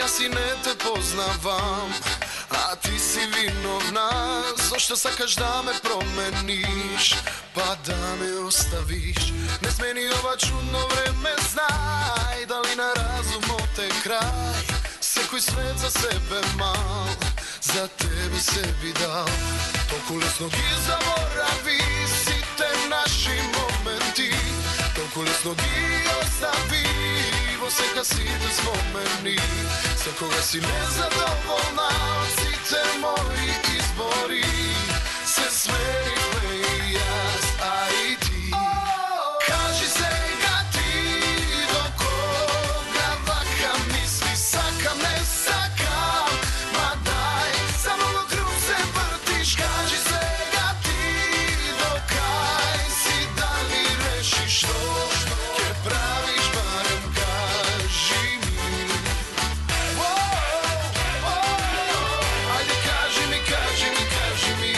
си не те познавам, а ти си виновна. Зошто сакаш да ме промениш, па да ме оставиш? Не смени ова чудно време, знај, дали на разумот е крај. Секој свет за себе мал, за тебе се би дал. Толку лесно ги заборави сите наши моменти, толку лесно ги остави во сека сите спомени. Секога си незадоволна од сите мои избори, се сменивме и јас, а и ти. Кажи сега ти, до кога вака мисли, сакам, не сакам, ма дај, само во круг се вртиш. Кажи сега ти, до кај си, дали решиш што ќе правиш, барем кажи ми. Ајде кажи ми, кажи ми, кажи ми.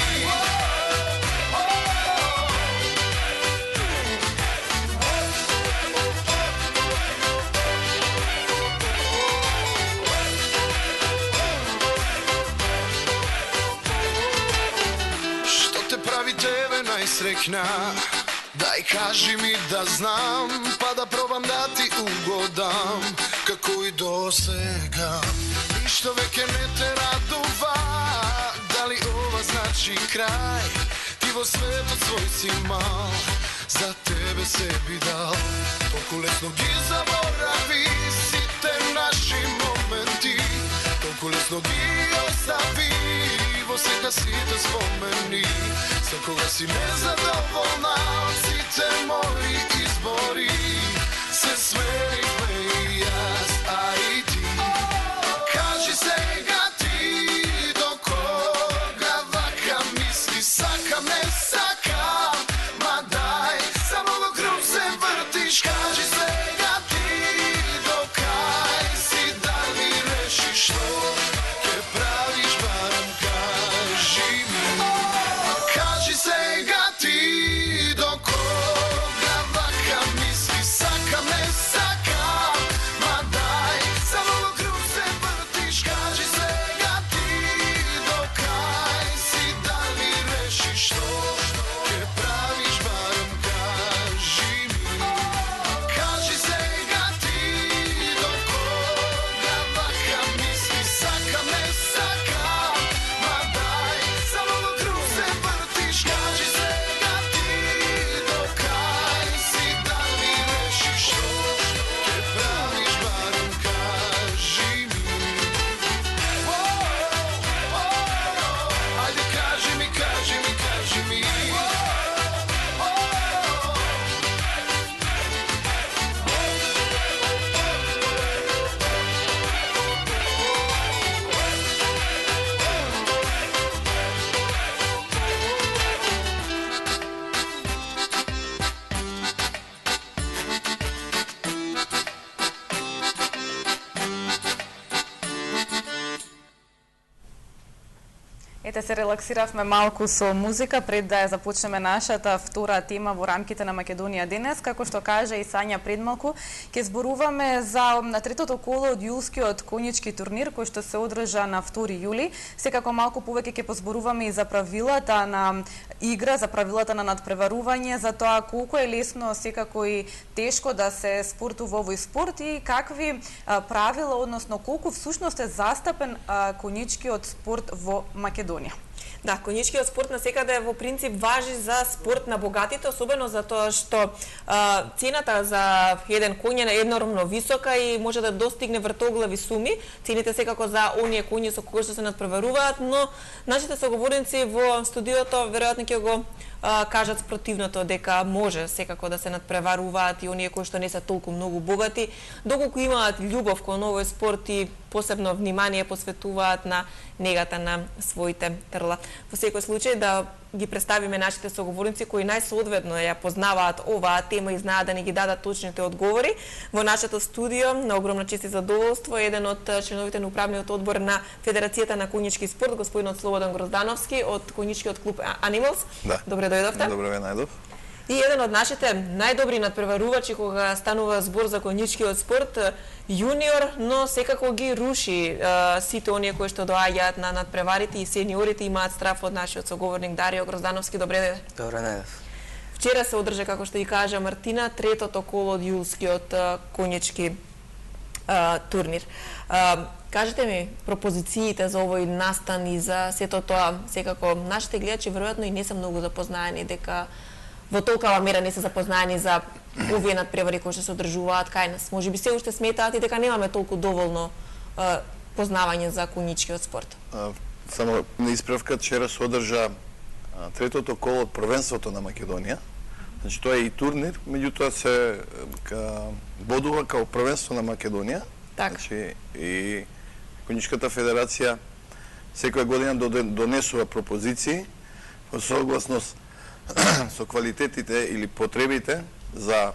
Што те прави тебе најсрекна? Дај кажи ми да знам, па да пробам да ти угодам, како и до сега. Ништо веќе не те радува, дали ова значи крај? Ти во светот свој си мал, за тебе се би дал. Толку лесно ги заборави сите наши моменти, толку лесно ги остави во сека сите спомени. Секога си незадоволна од сите мои избори, се сменивме и јас, а и ти. Кажи сега ти, до кога вака мисли, сакам, не сакам, ма дај, само во круг се вртиш. Кажи сега ти, до кај си, дали решиш што ќе правиш, барем кажи ми. Кажи сега ти, до кога вака мисли, сакам, не сакам, ма дај, само во круг се вртиш. Кажи сега ти, до кај си, дали решиш што ќе правиш, барем кажи ми. Кажи сега ти, до кога вака мисли, сакам, не сакам, ма дај, само во круг се вртиш. Кажи сега ти, до кај си, дали решиш што ќе правиш, барем кажи ми. Ајде кажи ми, кажи ми, кажи ми. Ете се релаксиравме малку со музика пред да ја започнеме нашата втора тема во рамките на Македонија денес. Како што кажа и Сања пред малку, ќе зборуваме за на третото коло од јулскиот конјички турнир кој што се одржа на 2 јули. Секако малку повеќе ќе позборуваме и за правилата на игра, за правилата на надпреварување, за тоа колку е лесно, секако и тешко да се спортува овој спорт и какви правила, односно колку всушност е застапен конјичкиот спорт во Македонија. Да, конјичкиот спорт насекаде во принцип важи за спорт на богатите, особено затоа што цената за еден коњ е енормно висока и може да достигне вртоглави суми. Цените секако за оние коњи со кои што се надпреваруваат, но нашите соговорници во студиото веројатно ќе го кажат спротивното, дека може секако да се надпреваруваат и оние кои што не се толку многу богати, доколку имаат љубов кон овој спорт и посебно внимание посветуваат на негата на своите трла. Во секој случај да ги представиме нашите соговорници кои најсоодветно ја познаваат оваа тема и знаат да ни ги дадат точните одговори. Во нашето студио на огромна чест и задоволство еден од членовите на управниот одбор на Федерацијата на конјички спорт, господинот Слободан Гроздановски од конјичкиот клуб Animals. Да. Добре дојдовте. Добре ве најдов. И еден од нашите најдобри надпреварувачи кога станува збор за конјичкиот спорт, јуниор, но секако ги руши сите оние кои што доаѓаат на надпреварите и сениорите имаат страф од нашиот соговорник Дарио Гроздановски. Добре ден. Добре ден. Вчера се одржа, како што и кажа Мартина, третото коло од јулскиот конјички турнир. Кажете ми пропозициите за овој настан и за сето тоа. Секако нашите гледачи веројатно и не се многу запознаени, дека во толкава мера не се запознаени за овие надпревари кои што се одржуваат кај нас. Можеби се уште сметаат и дека немаме толку доволно познавање за конјичкиот спорт. Само на исправка, вчера се одржа третото коло од првенството на Македонија. Значи тоа е и турнир, меѓутоа се бодува као првенство на Македонија. Така. Значи и Конјичката федерација секоја година донесува пропозиции во согласност со квалитетите или потребите за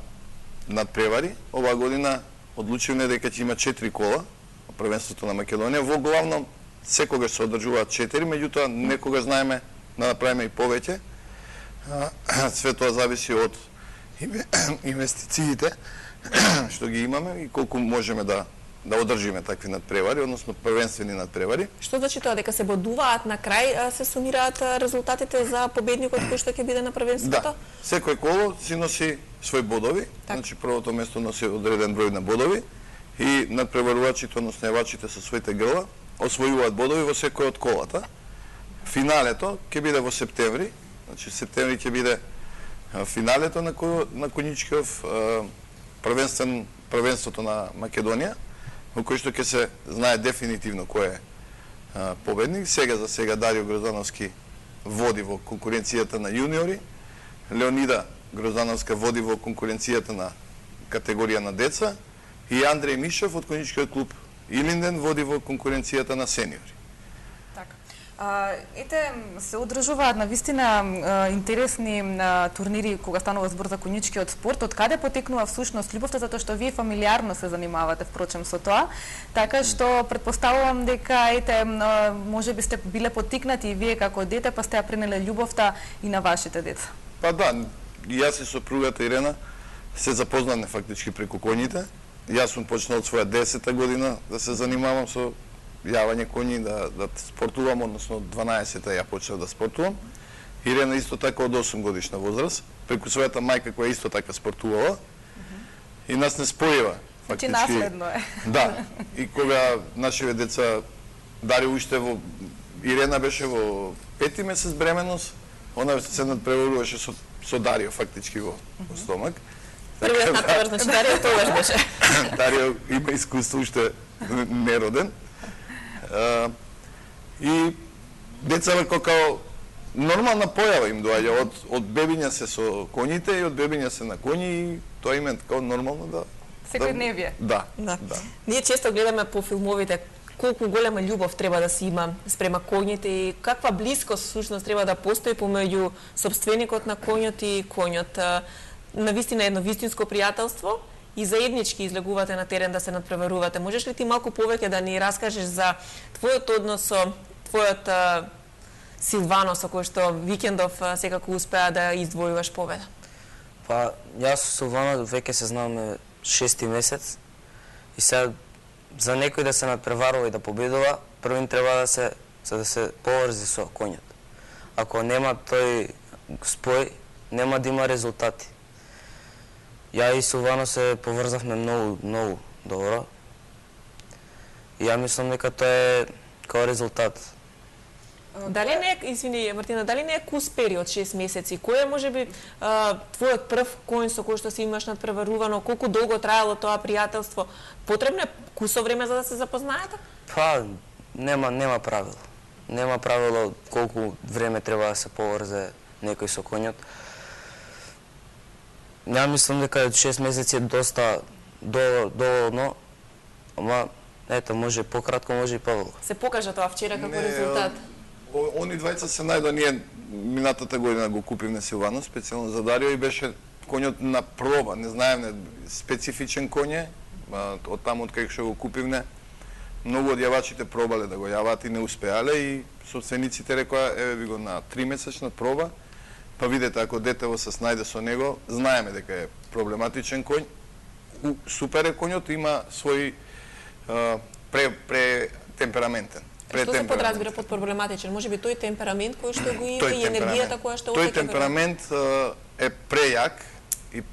надпревари. Оваа година одлучивме дека ќе има 4 кола во првенството на Македонија. Во главном секогаш се одржуваат 4, меѓутоа некогаш знаеме да направиме и повеќе. Све тоа зависи од инвестициите што ги имаме и колку можеме да одржиме такви надпревари, односно првенствени надпревари. Што значи тоа, дека се бодуваат на крај, се сумираат резултатите за победникот кој што ќе биде на првенството? Да, секој коло си носи свој бодови, значи првото место носи одреден број на бодови и надпреварувачите, односно јавачите со своите грла освојуваат бодови во секој од колата. Финалето ќе биде во септември, значи септември ќе биде финалето на конјичкиот првенството на Македонија, во кој што ќе се знае дефинитивно кој е победник. Сега за сега Дарио Гроздановски води во конкуренцијата на јуниори, Леонида Гроздановска води во конкуренцијата на категорија на деца и Андреј Мишев од конјичкиот клуб Илинден води во конкуренцијата на сениори. Ете, се одржуваат на вистина интересни турнири кога станува збор за конјичкиот спорт. Од каде потекнува всушност љубовта, затоа што вие фамилиарно се занимавате впрочем со тоа, така што претпоставувам дека ете можеби сте биле поттикнати и вие како дете, па сте ја пренеле љубовта и на вашите деца. Па да, јас и сопругата Ирена се запознавме фактички преку коњите. Јас сум почнал од своја 10-та година да се занимавам со јавање коњи, да спортувам, односно 12-та ја почнав да спортувам. Ирена исто така од 8 годишна возраст, преку својата мајка која исто така спортувала. И нас не спојува фактички. Значи наследно е. Да. И кога нашите деца Дарио уште во Ирена беше во 5-ти месец бременост, она се надпреваруваше со Дарио фактички во стомак. Првиот надпревар, значи Дарио тогаш беше. Дарио има искуство уште нероден. И децата како нормална појава им доаѓа од бебиња се со коњите и од бебиња се на коњи и тоа им е како нормално да секојдневие. Да. Ние често гледаме по филмовите колку голема љубов треба да се има спрема коњите и каква блискост всушност треба да постои помеѓу сопственикот на коњот и коњот. Навистина едно вистинско пријателство и заеднички излегувате на терен да се надпреварувате. Можеш ли ти малку повеќе да ни раскажеш за твојот однос со твојот Силвано, со кој што викендов секако успеа да издвојуваш победа? Па, јас со Силвано веќе се знаме 6-ти месец и сега за некој да се надпреварува и да победува, првин треба да се поврзи со коњот. Ако нема тој спој, нема да има резултати. Ја и Силвано се поврзавме многу добро. И ја мислам дека тоа е као резултат. Дали не е, извини Мартина, дали не е кус период 6 месеци? Кој е можеби твојот прв коњ со кој што си имаш надпреварувано? Колку долго траело тоа пријателство? Потребно е кусо време за да се запознаете? Па, нема правило. Нема правило колку време треба да се поврзе некој со коњот. Ја мислам дека 6 месеци е доста доволно, ама ето, може пократко, може и подолго. Се покажа тоа вчера како резултат? Они двајца се најдоа, ние минатата година го купивме Силвано, специјално за Дарио и беше коњот на проба, не знаеме, специфичен коње, од таму од кај што го купивме, многу од јавачите пробале да го јават и не успеале и собствениците рекоа, еве ви го на 3-месечна проба па видете, ако детево се снајде со него, знаеме дека е проблематичен коњ. Супер е коњот, има свој темпераментен. Што се подразбира под проблематичен? Може би тој темперамент кој што го има и енергијата која што тој темперамент е прејак и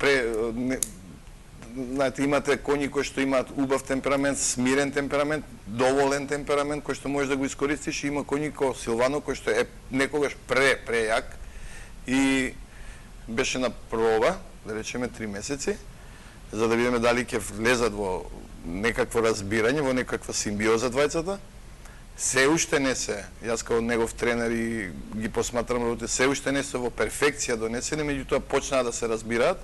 знаете, имате коњи кои што имаат убав темперамент, смирен темперамент, доволен темперамент кој што можеш да го искористиш, и има коњи кој Силвано кој што е некогаш прејак и беше на проба, да речеме 3 месеци, за да видиме дали ќе влезат во некакво разбирање, во некаква симбиоза двајцата. Се уште не се, јас као негов тренер и ги посматрам работите, се уште не се во перфекција донесени, меѓутоа почнаа да се разбираат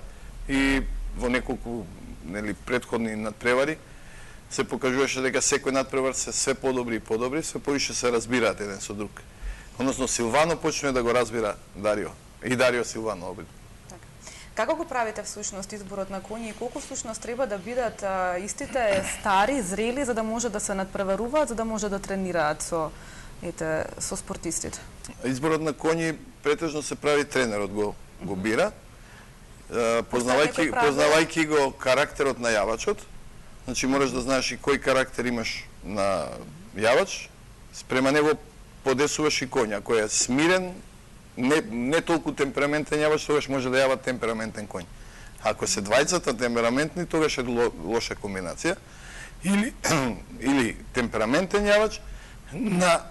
и во неколку претходни надпревари се покажуваше дека секој надпревар се све подобри и подобри, све повише се разбираат еден со друг. Односно Силвано почне да го разбира Дарио и Дарио Силвано обид. Како го правите всушност изборот на коњи и колку всушност треба да бидат истите стари, зрели, за да може да се надпреваруваат, за да може да тренираат со спортистите? Изборот на коњи претежно се прави тренерот го бира, познавајќи го карактерот на јавачот. Значи мораш да знаеш и кој карактер имаш на јавач, спрема него подесуваш и коња. Ако е смирен, не толку темпераментен јавач, тогаш може да јава темпераментен коњ. Ако се двајцата темпераментни, тогаш е лоша комбинација. Или темпераментен јавач на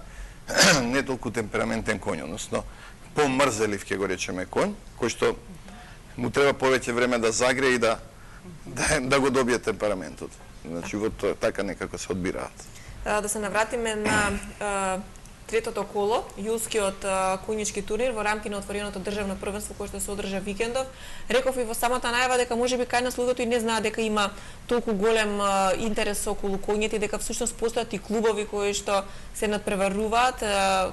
не толку темпераментен коњ, односно помрзелив ќе го речеме коњ, кој што му треба повеќе време да загрее и да го добие темпераментот. Значи во така некако се одбираат. Да се навратиме на третото коло, јулскиот коњички турнир во рамки на отвореното државно првенство кој што се одржа викендов. Реков и во самата најава дека можеби кај нас луѓето и не знаат дека има толку голем интерес околу коњите и дека всушност постојат и клубови кои што се надпреваруваат,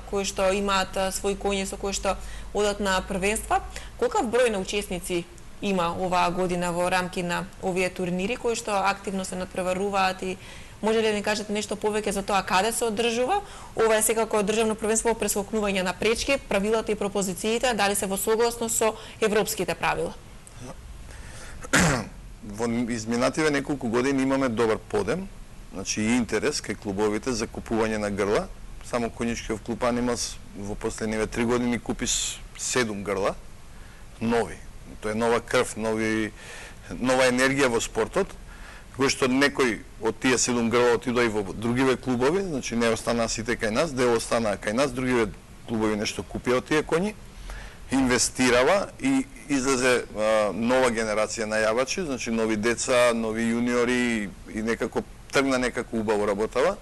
кои што имаат своји коњи со кои што одат на првенства. Колкав број на учесници има оваа година во рамки на овие турнири кои што активно се надпреваруваат и може ли да ни кажете нешто повеќе за тоа каде се одржува? Ова е секако државно првенство во прескокнување на пречки, правилата и пропозициите, дали се во согласно со европските правила? Во изминативе неколку години имаме добар подем, значи и интерес кај клубовите за купување на грла. Само Коњичкиот клуб Анималс во последниве 3 години купи 7 грла, нови. Тоа е нова крв, нова енергија во спортот, кој што некој од тие 7 грла отидоа и во другиве клубови, значи не останаа сите кај нас, дел останаа кај нас, другиве клубови нешто купија од тие коњи, инвестирава и излезе нова генерација најавачи, значи нови деца, нови јуниори и некако тргна некако убаво работава.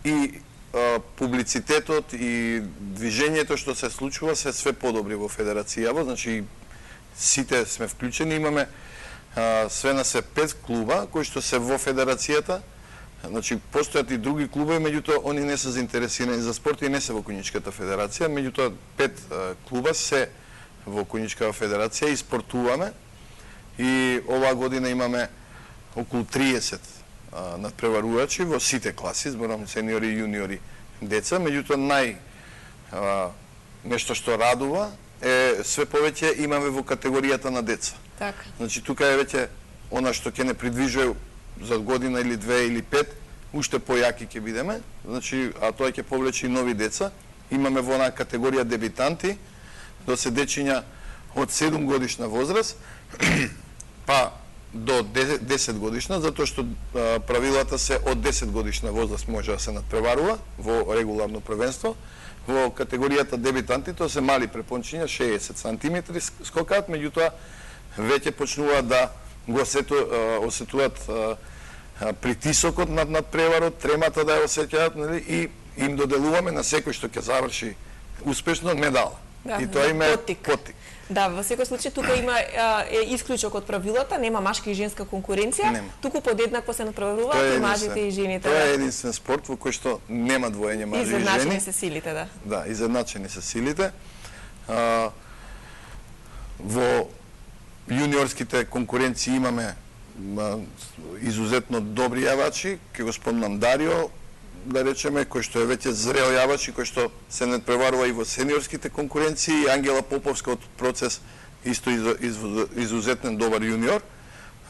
И публицитетот и движењето што се случува се све подобри во федерацијава, значи сите сме вклучени, имаме све на се 5 клуба кои што се во федерацијата, значи постојат и други клубови, меѓутоа они не се заинтересирани за спорт и не се во Коњичката федерација, меѓутоа 5 клуба се во Коњичката федерација и спортуваме и оваа година имаме околу 30 надпреварувачи во сите класи, зборам сениори и јуниори деца, меѓутоа нешто што радува е све повеќе имаме во категоријата на деца. Така. Значи тука е веќе она што ќе не придвижува за година или 2 или 5, уште појаки ќе бидеме, значи а тоа ќе повлече и нови деца. Имаме во онаа категорија дебитанти, до се дечиња од 7 годишна возраст па до 10 годишна, затоа што правилата се од 10 годишна возраст може да се надпреварува во регуларно првенство. Во категоријата дебитанти тоа се мали препончиња, 60 сантиметри скокаат, меѓутоа веќе почнуваат да го осетуваат притисокот над надпреварот, тремата да ја осеќаат, нели, и им доделуваме на секој што ќе заврши успешно медала. Да, и тоа има потик. Да, во секој случај тука има исклучок од правилата, нема машка и женска конкуренција, нема. туку подеднакво се надпреваруваат и мажите и жените. Тоа е единствен спорт во кој што нема двоење мажи и жени. Изедначени се силите, да. Да, изедначени се силите. Во јуниорските конкуренции имаме изузетно добри јавачи, ќе го спомнам Дарио, да речеме, кој што е веќе зрел јавач и кој што се надпреварува и во сениорските конкуренции, и Ангела Поповска од процес исто изузетен добар јуниор,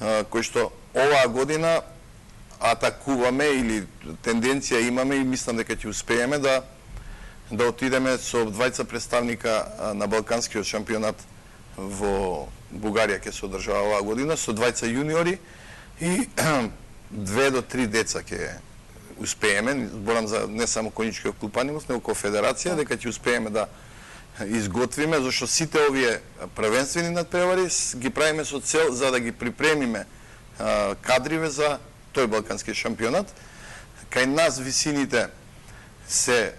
кој што оваа година атакуваме или тенденција имаме и мислам дека ќе успееме да отидеме со двајца представника на Балканскиот шампионат во Бугарија ќе се одржава оваа година, со двајца јуниори и 2 до 3 деца ќе успееме, зборам за не само конјичкиот клуб Анимус, него како федерација, дека ќе успееме да изготвиме, зашто сите овие првенствени надпревари ги правиме со цел за да ги припремиме кадриве за тој Балкански шампионат. Кај нас висините се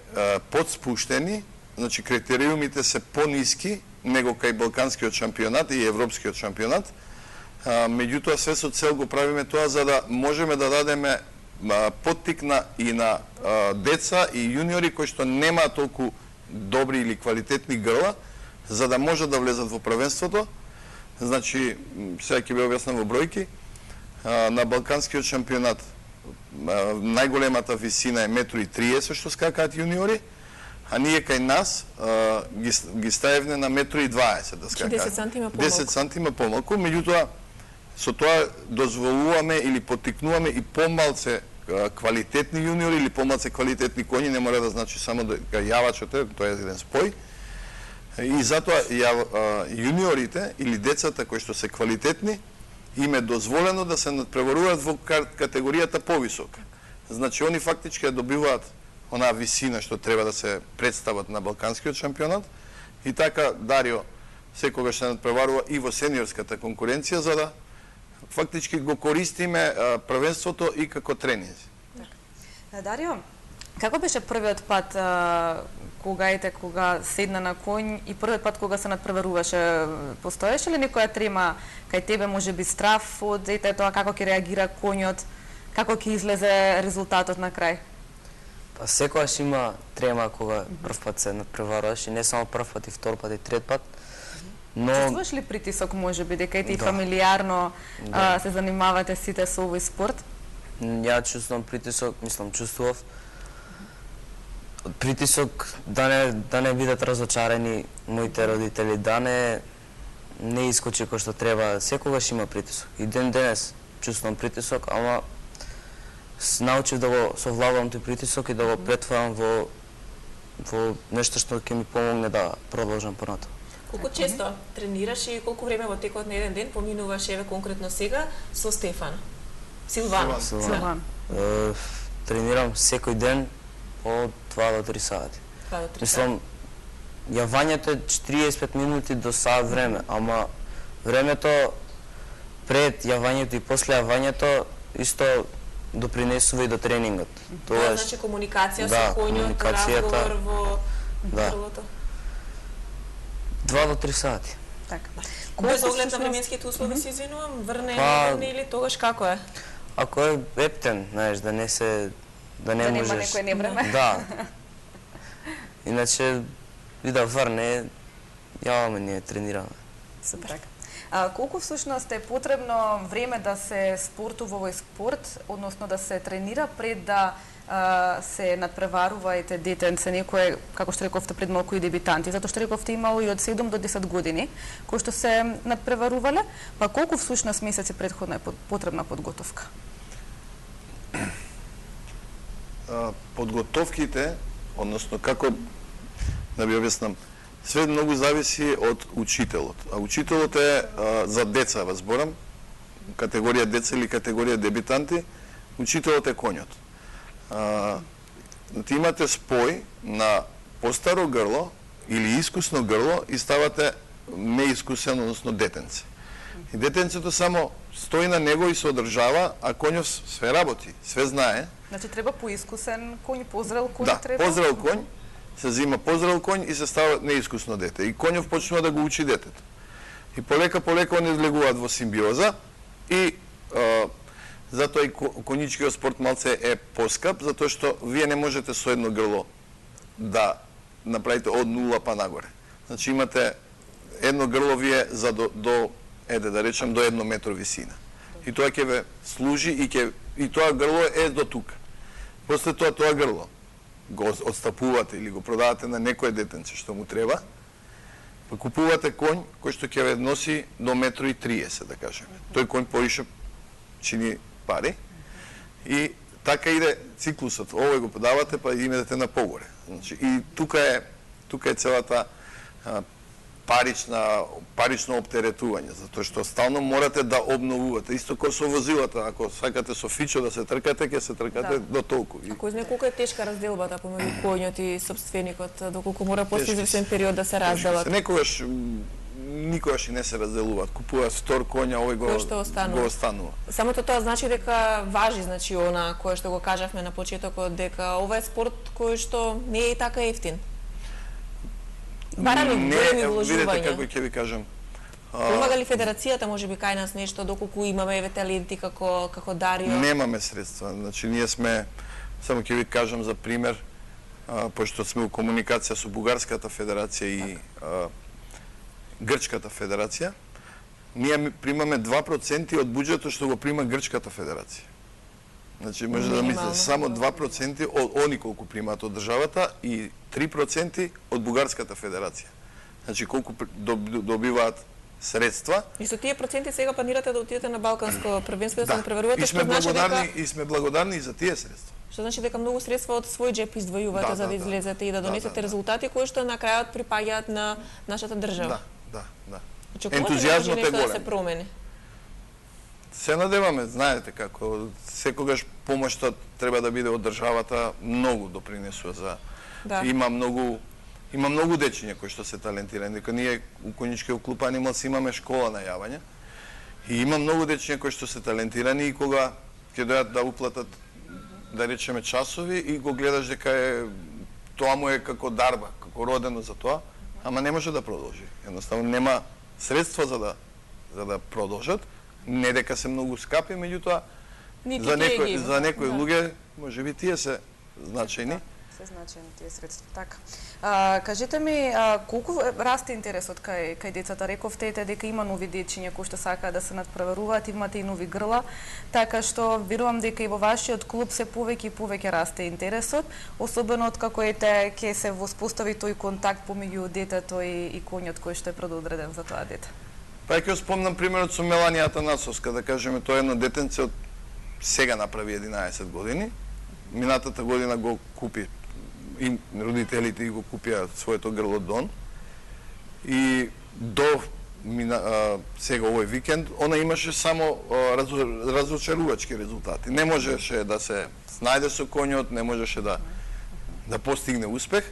подспуштени, значи критериумите се пониски него кај Балканскиот шампионат и Европскиот шампионат. Меѓутоа се со цел го правиме тоа за да можеме да дадеме поттикна и на деца и јуниори кои што немаат толку добри или квалитетни грла, за да можат да влезат во првенството. Значи, сега ќе ви објаснам во бројки. На Балканскиот шампионат најголемата висина е 1,30 м што скакаат јуниори, а ние кај нас ги ставевме на 1,20 м да скакаат. 10 сантима помалку. 10 сантима помалку, меѓутоа со тоа дозволуваме или поттикнуваме и помалце квалитетни јуниори или помалце квалитетни коњи, не мора да значи само дека јавачот е, тоа е еден спој. И затоа јуниорите или децата кои што се квалитетни, им е дозволено да се надпреваруваат во категоријата повисока. Значи, они фактички добиваат онаа висина што треба да се представат на Балканскиот шампионат и така Дарио секогаш се надпреварува и во сениорската конкуренција за да фактички го користиме првенството и како тренинзи. Дарио, како беше првиот пат кога седна на конј и првиот пат кога се надпреваруваше? Постоеше ли некоја трема кај тебе, може би страв од тоа како ќе реагира конјот, како ќе излезе резултатот на крај? Па секогаш има трема кога прв пат се надпреваруваш и не само прв пат и втор пат и трет пат. Но чувствуваш ли притисок, може би, дека и фамилиарно се занимавате сите со овој спорт? Ја чувствувам притисок, чувствував притисок да не бидат разочарени моите родители, да не искочи кој што треба. Секогаш има притисок. И ден денес чувствувам притисок, ама научив да го совладувам тој притисок и да го претварам во нешто што ќе ми помогне да продолжам понатаму. Колку често тренираш и колку време во текот на еден ден поминуваш, еве конкретно сега, со Стефан? Силван. Тренирам секој ден по 2 до 3 сати. Јавањето е 45 минути до сат време, ама времето пред јавањето и после јавањето исто допринесува и до тренингот. Тоа значи комуникација со коњот, разговор во грлото. 2 до 3 сати. Така. Без оглед на временските услови се извинувам, врне или тогаш како е? Ако е ептен, знаеш, да не можеш. Нема некој невреме. Да. Иначе и да врне, јаваме ние тренираме. Супер. Колку всушност е потребно време да се спортува овој спорт, односно да се тренира пред да се надпреварувајте детенце, некој, како што рековте пред малку и дебитанти, затоа што рековте имало и од 7 до 10 години кои што се надпреварувале, па колку всушност месеци претходно е потребна подготовка? Подготовките, односно како да ви објаснам, све многу зависи од учителот. А учителот е за деца, зборам, категорија деца или категорија дебитанти, учителот е коњот. Имате спој на постаро грло или искусно грло и ставате неискусен, односно детенце. И детенцето само стои на него и се одржава, а коњот све работи, све знае. Значи треба поискусен коњ, позрел коњ да, треба? Да, позрел коњ, се зима позрел коњ и се става неискусно дете. И коњов почнува да го учи детето. И полека они влегуваат во симбиоза и затоа и конјичкиот спорт малце е поскап, затоа што вие не можете со едно грло да направите од нула па нагоре. Значи имате едно грло вие за до речем до 1 метро висина. И тоа ќе ве служи и тоа грло е до тука. После тоа грло го отстапувате или го продавате на некое детенце што му треба, па купувате конј кој што ќе ве носи до 1,30 м, да кажеме. Тој конј повише чини пари и така иде циклусот. Овој го продавате, па идете на погоре. Значи, и тука е целата парично оптеретување, затоа што стално морате да обновувате. Исто како со возилата, ако сакате со фичо да се тркате, ќе се тркате до толку. Ако знае колку е тешка разделбата помеѓу коњот и собственикот, доколку мора после известен период да се разделат. Никогаш и не се разделуваат. Купуваат втор коња, овој го останува. Самото тоа значи дека важи, значи она кое што го кажавме на почетокот, дека ова е спорт кој што не е така ефтин. Бараме големи вложувања. Видете како ќе ви кажам. Помага ли федерацијата можеби кај нас нешто доколку имаме таленти како Дарио? Немаме средства. Значи ние сме, само ќе ви кажам за пример, пошто сме у комуникација со Бугарската федерација и Грчката федерација, ние примаме 2% од буџетот што го прима Грчката федерација. Значи може да мислите само 2% од они колку примаат од државата и 3% од Бугарската федерација. Значи колку добиваат средства. И со тие проценти сега планирате да отидете на Балканско првенство да се преварувате, што значи дека и сме благодарни за тие средства. Што значи дека многу средства од свој џеп издвојувате за да излезете и да донесете резултати кои што на крајот припаѓаат на нашата држава. Да. Ентузијазмот е голем. Да се промени. Се надеваме, знаете како секогаш помошта треба да биде од државата, многу допринесува за има многу дечиња кои што се талентирани. Дека ние у Конјичкиот клуб Анималс имаме школа на јавање и има многу дечиња кои што се талентирани и кога ќе дојдат да уплатат, да речеме, часови и го гледаш дека тоа му е како дарба, како родено за тоа, ама не може да продолжи. Едноставно нема средства за да продолжат. Не дека се многу скапи, меѓутоа за некои луѓе можеби тие се значајни. Се значајни тие средства, така. Кажете ми, колку расте интересот кај децата? Рековте дека има нови дечиња кои што сакаат да се надпреваруваат, имате и нови грла, така што верувам дека и во вашиот клуб се повеќе и повеќе расте интересот, особено откако ќе се воспостави тој контакт помеѓу детето и коњот кој што е предодреден за тоа дете. Па ќе спомнам примерот со Меланија Атанасовска, да кажеме, тоа е едно детенце од сега направи 11 години. Минатата година го купи и родителите го купија своето грло Дон. И до сега овој викенд она имаше само разочарувачки резултати. Не можеше да се снајде со коњот, не можеше да постигне успех.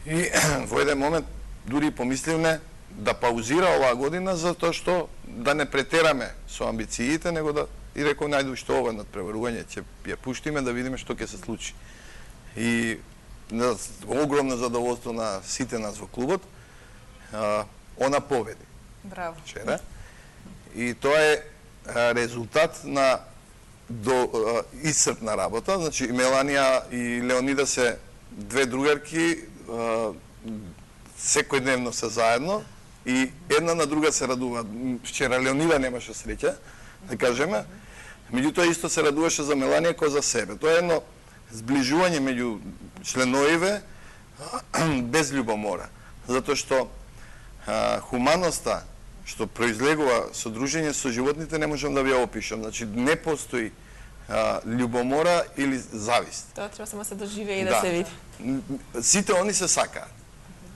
И во еден момент дури помисливме да паузира оваа година затоа што да не претераме со амбициите, него да и рекол најду што ова надпреварување ќе ја пуштиме да видиме што ќе се случи. И огромно задоволство на сите нас во клубот, она победи. Браво. Вчера. И тоа е резултат на исцрпна работа. Значи Меланија и Леонида се две другарки, секојдневно се заедно и една на друга се радува. Вчера Леонида немаше среќа, да кажеме, меѓутоа исто се радуваше за Меланија како за себе. Тоа е едно зближување меѓу членовиве без љубомора. Затоа што хуманоста што произлегува со дружење со животните не можам да ви ја опишам. Значи не постои љубомора или завист. Тоа треба само се доживее и да се види. Сите они се сакаат.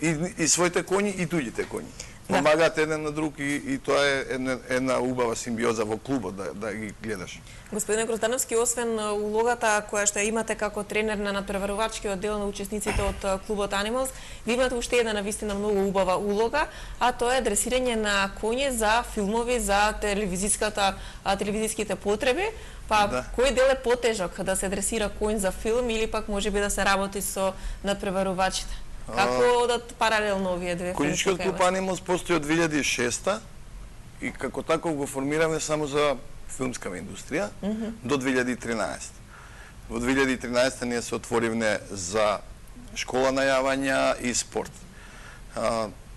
И своите коњи и туѓите коњи. Помагаат еден на друг и тоа е една убава симбиоза во клубот да ги гледаш. Господине Гроздановски, освен улогата која што имате како тренер на надпреварувачкиот дел на учесниците од клубот Animals, ви имате уште една навистина многу убава улога, а тоа е дресирање на коњи за филмови, за телевизиските потреби. Кој дел е потежок, да се дресира коњ за филм или пак можеби да се работи со надпреварувачите? Како одат паралелно овие две филмски? Конјичкиот клуб Animals постои од 2006 и како таков го формираме само за филмскава индустрија до 2013. Во 2013 ние се отворивме за школа на јавања и спорт.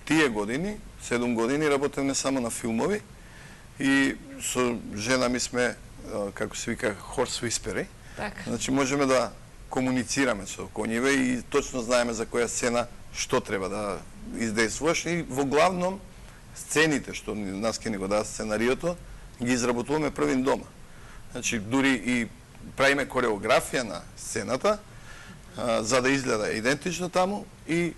Тие години, 7 години, работевме само на филмови и со жена ми сме, како се вика, хорс виспери. Така. Значи можеме да комуницираме со коњиве и точно знаеме за која сцена што треба да издействуваш и во главном сцените што нас ке ни го дадат сценариото ги изработуваме првин дома. Значи дури и правиме кореографија на сцената за да изгледа идентично таму и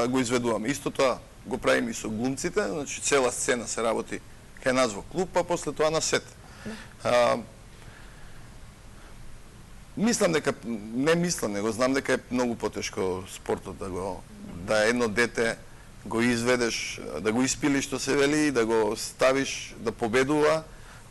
го изведуваме. Исто тоа го правиме и со глумците, значи цела сцена се работи кај нас во клуб, па после тоа на сет. Мислам дека, не мислам, него знам дека е многу потешко спортот да едно дете го изведеш, да го испилиш што се вели, да го ставиш да победува,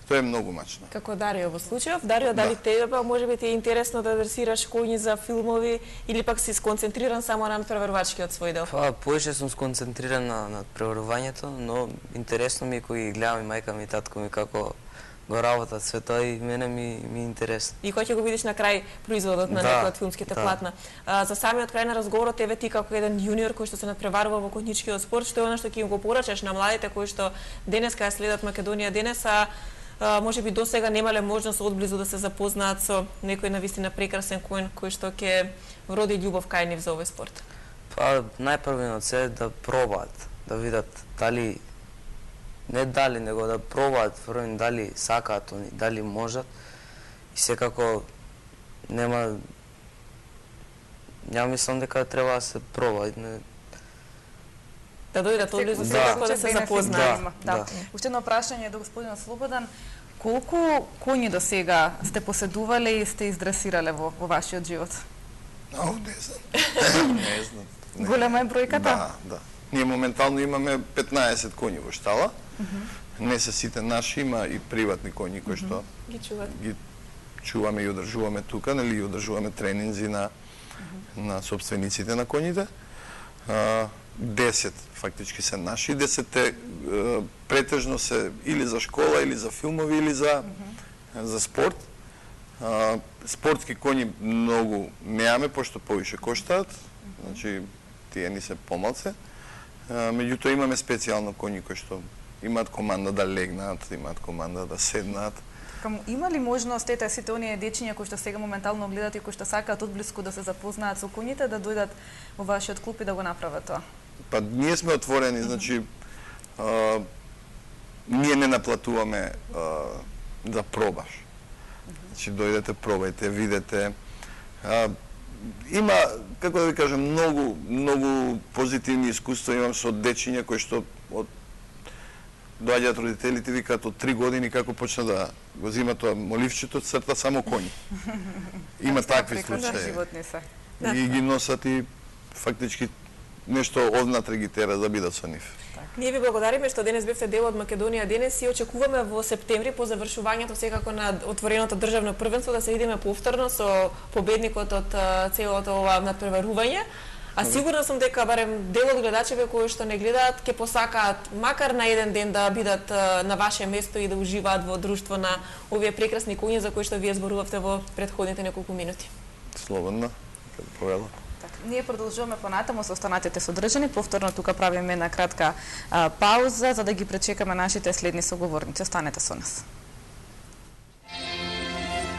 тоа е многу мачно. Како Дарио во случајов. Дарио, дали тебе можеби ти е интересно да дресираш коњи за филмови или пак си сконцентриран само на надпреварувачкиот свој дел? Па, повеќе сум сконцентриран на надпреварувањето, но интересно ми е кој гледам и мајка ми и татко ми како го работат све тоа и мене ми е интересно. И кој ќе го видиш на крај производот на некој од филмските платна. За самиот крај на разговорот, еве ти како еден јуниор кој што се надпреварува во конјичкиот спорт, што е она што ќе им го порачаш на младите кои што денеска ја следат Македонија денес, можеби досега немале можност одблизу да се запознаат со некој навистина прекрасен кој што ќе вроди љубов кај нив за овој спорт? Па, најпрвено се да пробаат, да видат дали не дали, него да пробаат првин дали сакаат они, дали можат. И секако нема мислам дека треба да се проба. Да дојдат одблизу секако да се запознаат. Да. Уште едно прашање до господинот Слободан. Колку коњи до сега сте поседувале и сте издресирале во вашиот живот? Не знам. Не знам. Голема е бројката? Да. Ние моментално имаме 15 коњи во штала. Не се сите наши, има и приватни коњи кои што ги чуваме и одржуваме тука, нели, и одржуваме тренинзи на собствениците на коњите. 10 фактички се наши, 10 претежно се или за школа, или за филмови, или за спорт. Спортски коњи многу немаме, пошто повише коштаат, значи тие ни се помалце. Меѓутоа имаме специјално коњи кои што имаат команда да легнат, имаат команда да седнат. Има ли можност сите оние дечиња кои што сега моментално гледат и кои што сакаат одблиску да се запознаат со коњите, да дојдат во вашиот клуб и да го направат тоа? Па ние сме отворени, значи ние не наплатуваме да пробаш. Значи дојдете, пробајте, видете. Има, како да ви кажам, многу позитивни искуства имам со дечиња кои што доаѓаат родителите и викаат од 3 години како почна да го зима тоа моливчето, црта само коњи. Има такви случаи. И ги носат и фактички нешто однатре ги тера да бидат со нив. Ние ви благодариме што денес бевте дел од Македонија денес и очекуваме во септември по завршувањето секако на отвореното државно првенство да се видиме повторно со победникот од целото ова надпреварување. А сигурна сум дека барем дел од гледачеве кои што не гледаат ќе посакаат макар на еден ден да бидат на ваше место и да уживаат во друштво на овие прекрасни коњи за кои што вие зборувавте во претходните неколку минути. Слободно, како повела. Ние продолжуваме понатаму, со останатите содржани. Повторно тука правиме една кратка пауза за да ги пречекаме нашите следни соговорници. Останете со нас.